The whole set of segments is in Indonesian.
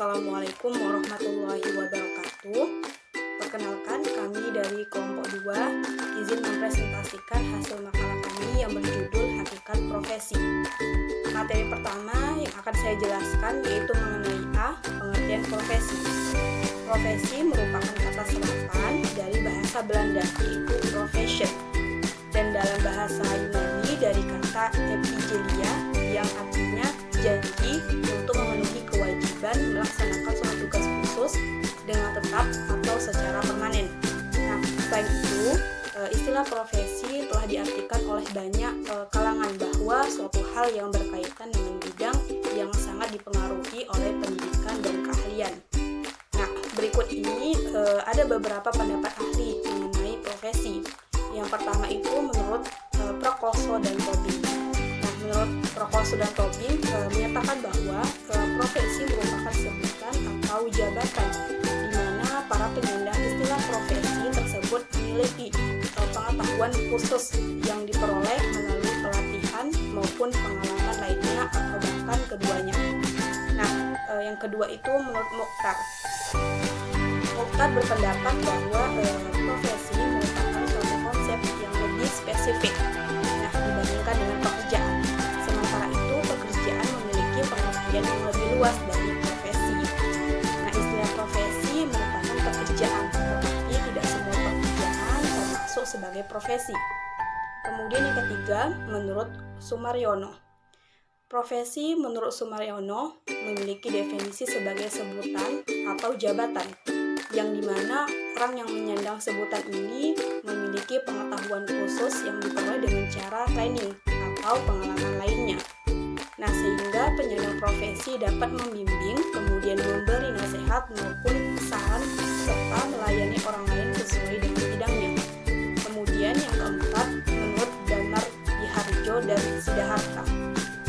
Assalamualaikum warahmatullahi wabarakatuh. Perkenalkan, kami dari kelompok 2 izin mempresentasikan hasil makalah kami yang berjudul Hakikat Profesi. Materi pertama yang akan saya jelaskan yaitu mengenai pengertian profesi. Profesi merupakan kata serapan dari bahasa Belanda yaitu profession, dan dalam bahasa Yunani dari kata epigelia yang artinya janji untuk memenuhi kewajiban melaksanakan suatu tugas khusus dengan tetap atau secara permanen. Nah, selain itu, istilah profesi telah diartikan oleh banyak kalangan bahwa suatu hal yang berkaitan dengan bidang yang sangat dipengaruhi oleh pendidikan dan keahlian. Nah, berikut ini ada beberapa pendapat ahli mengenai profesi. Yang pertama itu menurut Prakoso dan Tobing. Nah, menurut Prakoso dan Tobing menyatakan bahwa profesi merupakan sebutan atau jabatan di mana para penyandang istilah profesi tersebut memiliki pengetahuan khusus yang diperoleh melalui pelatihan maupun pengalaman lainnya atau bahkan keduanya. Nah, yang kedua itu menurut Mukhtar. Mukhtar berpendapat bahwa profesi merupakan suatu konsep yang lebih spesifik dibandingkan dengan pekerjaan. Sementara itu, pekerjaan memiliki pengertian yang lebih luas dari profesi. Nah, istilah profesi merupakan pekerjaan, tetapi tidak semua pekerjaan termasuk sebagai profesi. Kemudian yang ketiga, menurut Sumaryono. Profesi menurut Sumaryono memiliki definisi sebagai sebutan atau jabatan, yang dimana orang yang menyandang sebutan ini memiliki pengetahuan khusus yang diperoleh dengan cara training atau pengalaman lainnya. Nah, sehingga penyandang profesi dapat membimbing, kemudian memberi nasihat maupun saran, serta melayani orang lain sesuai dengan bidangnya. Kemudian yang keempat, menurut Damar Diharjo dan Siddhartha.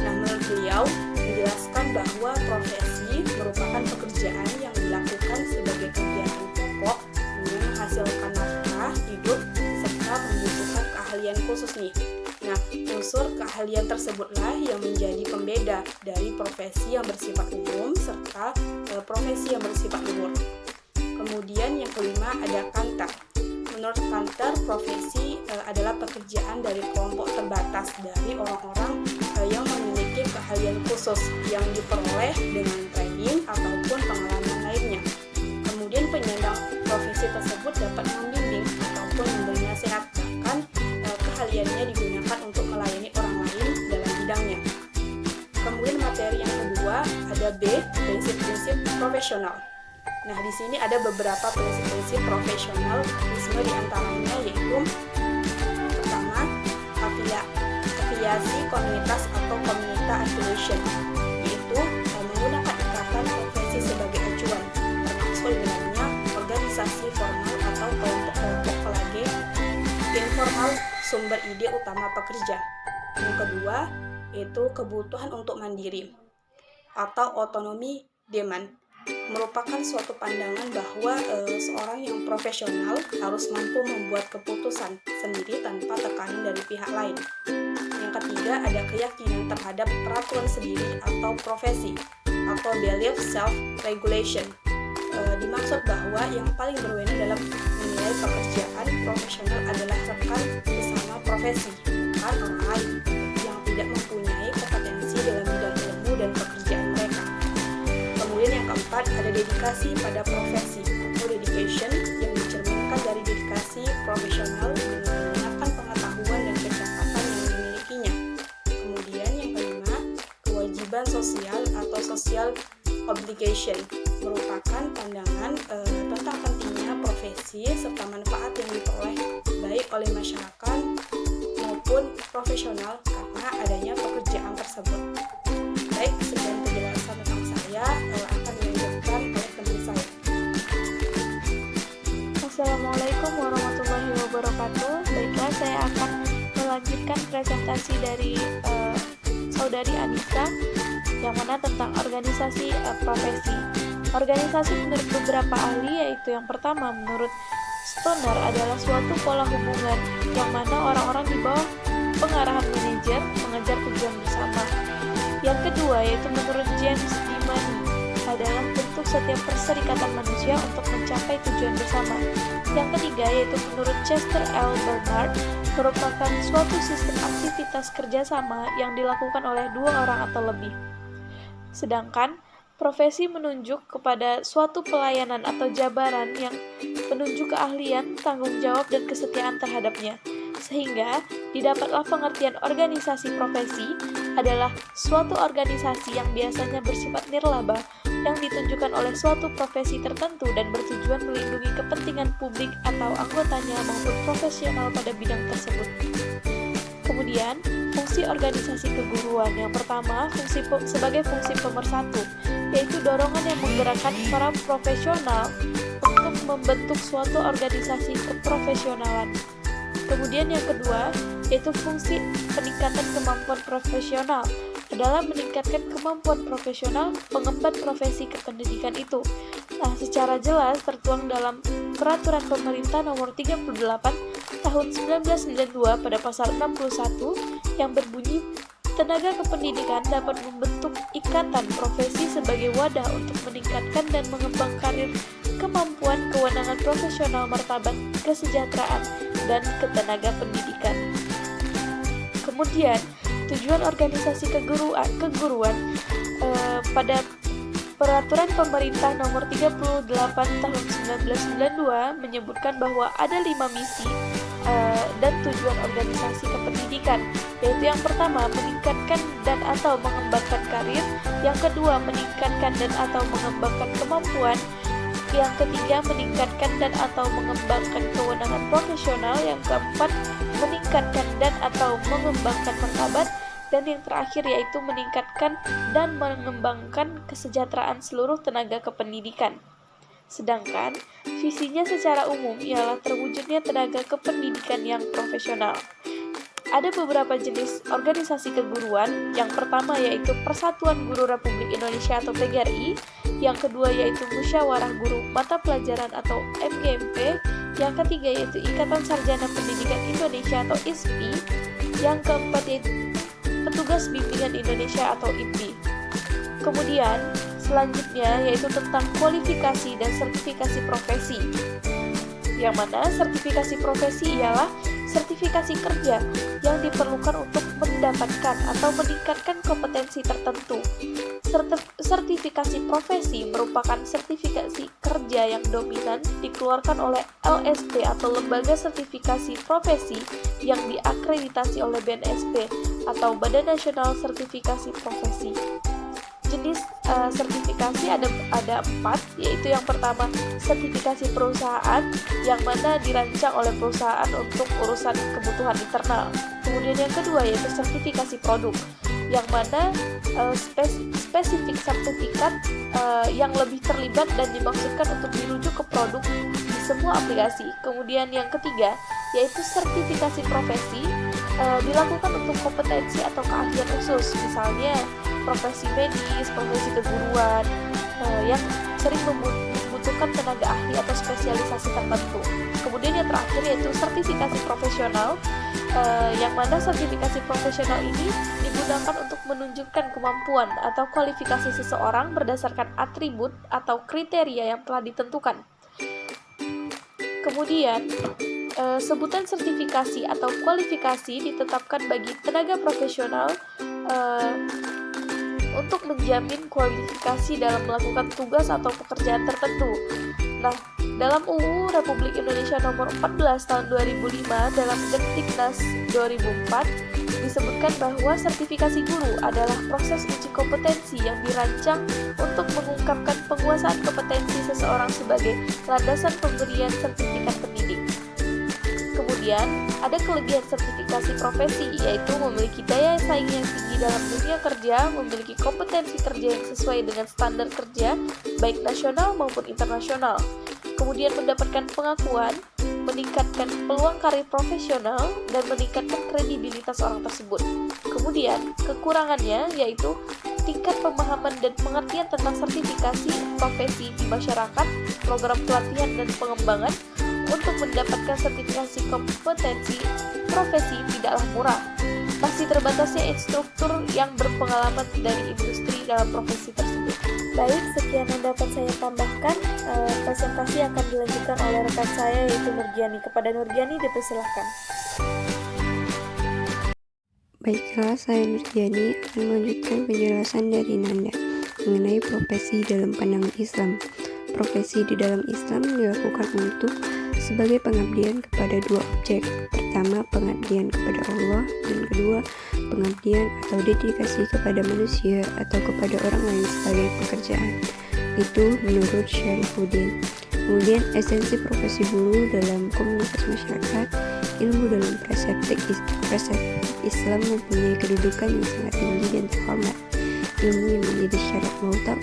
Nah, menurut beliau menjelaskan bahwa profesi merupakan pekerjaan yang dilakukan sebagai kegiatan pokok dengan menghasilkan nafkah hidup serta membutuhkan keahlian khusus nih. Nah, unsur keahlian tersebutlah yang menjadi pembeda dari profesi yang bersifat umum serta profesi yang bersifat luhur. Kemudian yang kelima ada Kanter. Menurut Kanter, profesi adalah pekerjaan dari kelompok terbatas dari orang-orang yang memiliki keahlian khusus yang diperoleh dengan training ataupun pengalaman lainnya. Kemudian penyandang profesi tersebut dapat membimbing ataupun memberi nasihat, bahkan keahliannya digunakan untuk melayani orang lain dalam bidangnya. Kemudian materi yang kedua ada B, prinsip-prinsip profesional. Nah, di sini ada beberapa prinsip-prinsip profesional, di antaranya yaitu pertama, afiliasi komunitas atau community affiliation, yaitu menggunakan ikatan profesi sebagai acuan, termasuk dalamnya organisasi formal atau kelompok-kelompok pelage informal sumber ide utama pekerja. Yang kedua, yaitu kebutuhan untuk mandiri atau otonomi demand, merupakan suatu pandangan bahwa seorang yang profesional harus mampu membuat keputusan sendiri tanpa tekanan dari pihak lain. Yang ketiga, ada keyakinan terhadap peraturan sendiri atau profesi atau belief self-regulation. Dimaksud bahwa yang paling berwenang dalam menilai pekerjaan profesional adalah rekan bersama profesi, bukan orang lain yang tidak mempunyai kompetensi dalam bidang ilmu dan pekerjaan mereka. Kemudian yang keempat ada dedikasi pada profesi atau dedication, yang dicerminkan dari dedikasi profesional dengan menggunakan pengetahuan dan kecakapan yang dimilikinya. Kemudian yang kelima, kewajiban sosial atau social obligation, merupakan pandangan tentang pentingnya profesi serta manfaat yang diperoleh baik oleh masyarakat maupun profesional karena adanya pekerjaan tersebut. Baik, sekian penjelasan tentang saya, akan dilanjutkan oleh teman saya. Assalamualaikum warahmatullahi wabarakatuh. Baiklah, saya akan melanjutkan presentasi dari saudari Anissa yang mana tentang organisasi profesi. Organisasi menurut beberapa ahli yaitu yang pertama, menurut Stoner adalah suatu pola hubungan yang mana orang-orang di bawah pengarahan manajer mengejar tujuan bersama. Yang kedua yaitu menurut James Dimani adalah bentuk setiap perserikatan manusia untuk mencapai tujuan bersama. Yang ketiga yaitu menurut Chester L. Bernard merupakan suatu sistem aktivitas kerjasama yang dilakukan oleh dua orang atau lebih. Sedangkan profesi menunjuk kepada suatu pelayanan atau jabaran yang menunjuk keahlian, tanggung jawab, dan kesetiaan terhadapnya. Sehingga didapatlah pengertian organisasi profesi adalah suatu organisasi yang biasanya bersifat nirlaba yang ditunjukkan oleh suatu profesi tertentu dan bertujuan melindungi kepentingan publik atau anggotanya maupun profesional pada bidang tersebut. Kemudian, fungsi organisasi keguruan yang pertama sebagai fungsi pemersatu, yaitu dorongan yang menggerakkan para profesional untuk membentuk suatu organisasi keprofesionalan. Kemudian yang kedua, yaitu fungsi peningkatan kemampuan profesional, adalah meningkatkan kemampuan profesional pengemban profesi kependidikan itu. Nah, secara jelas tertuang dalam Peraturan Pemerintah Nomor 38 Tahun 1992 pada pasal 61 yang berbunyi, tenaga kependidikan dapat membentuk ikatan profesi sebagai wadah untuk meningkatkan dan mengembang karir, kemampuan, kewenangan profesional, martabat, kesejahteraan, dan ketenaga pendidikan. Kemudian, tujuan organisasi keguruan pada Peraturan Pemerintah Nomor 38 Tahun 1992 menyebutkan bahwa ada 5 misi dan tujuan organisasi kependidikan, yaitu yang pertama meningkatkan dan atau mengembangkan karir, yang kedua meningkatkan dan atau mengembangkan kemampuan, yang ketiga meningkatkan dan atau mengembangkan kewenangan profesional, yang keempat meningkatkan dan atau mengembangkan martabat, dan yang terakhir yaitu meningkatkan dan mengembangkan kesejahteraan seluruh tenaga kependidikan. Sedangkan visinya secara umum ialah terwujudnya tenaga kependidikan yang profesional. Ada beberapa jenis organisasi keguruan. Yang pertama yaitu Persatuan Guru Republik Indonesia atau PGRI, yang kedua yaitu Musyawarah Guru Mata Pelajaran atau MGMP, yang ketiga yaitu Ikatan Sarjana Pendidikan Indonesia atau ISPI, yang keempat yaitu Petugas Bimbingan Indonesia atau IPI. Kemudian selanjutnya yaitu tentang kualifikasi dan sertifikasi profesi, yang mana sertifikasi profesi ialah sertifikasi kerja yang diperlukan untuk mendapatkan atau meningkatkan kompetensi tertentu. Sertifikasi profesi merupakan sertifikasi kerja yang dominan dikeluarkan oleh LSP atau Lembaga Sertifikasi Profesi yang diakreditasi oleh BNSP atau Badan Nasional Sertifikasi Profesi. Jenis sertifikasi ada 4, yaitu yang pertama sertifikasi perusahaan yang mana dirancang oleh perusahaan untuk urusan kebutuhan internal. Kemudian yang kedua yaitu sertifikasi produk yang mana spesifik sertifikat yang lebih terlibat dan dimaksudkan untuk dirujuk ke produk di semua aplikasi. Kemudian yang ketiga yaitu sertifikasi profesi dilakukan untuk kompetensi atau keahlian khusus, misalnya profesi medis, profesi keguruan yang sering membutuhkan tenaga ahli atau spesialisasi tertentu. Kemudian yang terakhir yaitu sertifikasi profesional, yang mana sertifikasi profesional ini digunakan untuk menunjukkan kemampuan atau kualifikasi seseorang berdasarkan atribut atau kriteria yang telah ditentukan. Kemudian sebutan sertifikasi atau kualifikasi ditetapkan bagi tenaga profesional untuk menjamin kualifikasi dalam melakukan tugas atau pekerjaan tertentu. Nah, dalam UU Republik Indonesia Nomor 14 Tahun 2005 dalam Diknas 2004 disebutkan bahwa sertifikasi guru adalah proses uji kompetensi yang dirancang untuk mengungkapkan penguasaan kompetensi seseorang sebagai landasan pemberian sertifikat pendidik. Kemudian, ada kelebihan sertifikasi profesi, yaitu memiliki daya saing yang tinggi dalam dunia kerja, memiliki kompetensi kerja yang sesuai dengan standar kerja, baik nasional maupun internasional. Kemudian mendapatkan pengakuan, meningkatkan peluang karir profesional, dan meningkatkan kredibilitas orang tersebut. Kemudian, kekurangannya yaitu tingkat pemahaman dan pengertian tentang sertifikasi profesi di masyarakat, program pelatihan dan pengembangan untuk mendapatkan sertifikasi kompetensi profesi tidaklah murah. Masih terbatasnya instruktur yang berpengalaman dari industri dalam profesi tersebut. Baik, sekian yang dapat saya tambahkan. Presentasi akan dilanjutkan oleh rekan saya yaitu Nurjani. Kepada Nurjani dipersilahkan. Baiklah, saya Nurjani akan melanjutkan penjelasan dari Nanda mengenai profesi dalam pandangan Islam. Profesi di dalam Islam dilakukan untuk sebagai pengabdian kepada dua objek. Pertama, pengabdian kepada Allah, dan kedua, pengabdian atau dedikasi kepada manusia atau kepada orang lain sebagai pekerjaan. Itu menurut Syarifuddin. Kemudian esensi profesi guru dalam komunitas masyarakat, ilmu dalam preseptik Islam mempunyai kedudukan yang sangat tinggi dan terhormat. Ilmu yang menjadi syarat mutlak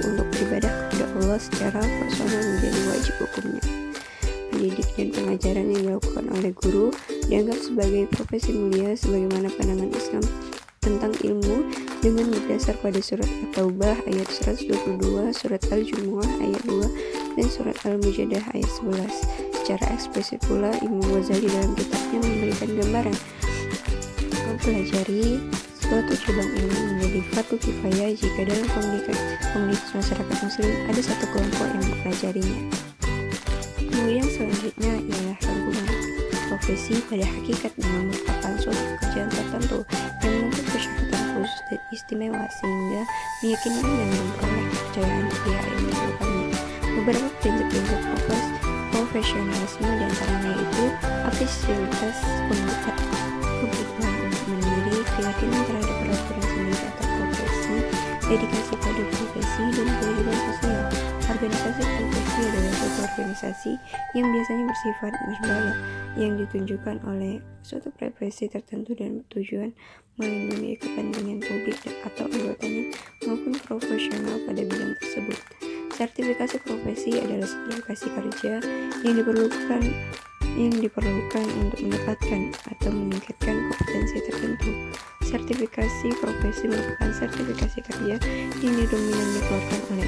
untuk beribadah kepada Allah secara personal menjadi wajib hukumnya. Pendidik dan pengajaran yang dilakukan oleh guru dianggap sebagai profesi mulia sebagaimana pandangan Islam tentang ilmu dengan berdasar pada surat At-Taubah ayat 122, surat Al-Jumu'ah ayat 2, dan surat Al-Mujadah ayat 11. Secara eksplisit pula Imam Ghazali dalam kitabnya memberikan gambaran mempelajari suatu cabang ilmu menjadi fardu kifayah jika dalam komunitas masyarakat muslim ada satu kelompok yang mempelajarinya. Kemudian selanjutnya ialah rangkuman. Profesi pada hakikatnya merupakan suatu pekerjaan tertentu yang menuntut persyaratan khusus dan istimewa sehingga meyakinkan dan memperoleh kepercayaan pihak yang melakukannya. Beberapa prinsip-prinsip profesionalisme diantaranya itu afiliasitas, komitmen untuk mandiri, keyakinan terhadap peraturan sendiri atau profesi, dedikasi pada profesi, dan kewajiban sosial. Organisasi profesi adalah suatu organisasi yang biasanya bersifat nirbaya yang ditunjukkan oleh suatu profesi tertentu dan bertujuan melindungi kepentingan publik atau anggotanya maupun profesional pada bidang tersebut. Sertifikasi profesi adalah sertifikasi kerja yang diperlukan untuk mendapatkan atau meningkatkan kompetensi tertentu. Sertifikasi profesi merupakan sertifikasi kerja yang dominan dikeluarkan oleh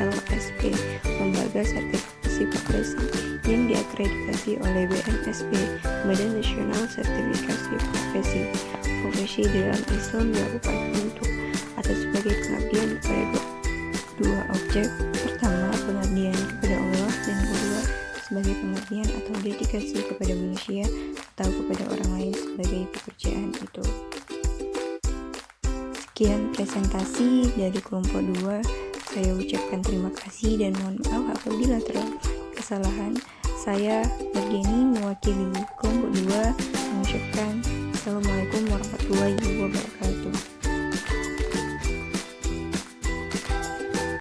LSP, lembaga sertifikasi profesi yang diakreditasi oleh BNSP, Badan Nasional Sertifikasi Profesi. Profesi dalam Islam dilakukan untuk atau sebagai pengabdian kepada dua objek. Pertama, pengabdian kepada Allah, dan kedua, sebagai pengabdian atau dedikasi kepada manusia atau kepada orang lain sebagai pekerjaan itu. Sekian presentasi dari kelompok 2. Saya ucapkan terima kasih dan mohon maaf apabila terdapat kesalahan. Saya Nurjani mewakili kelompok 2 mengucapkan Assalamualaikum warahmatullahi wabarakatuh.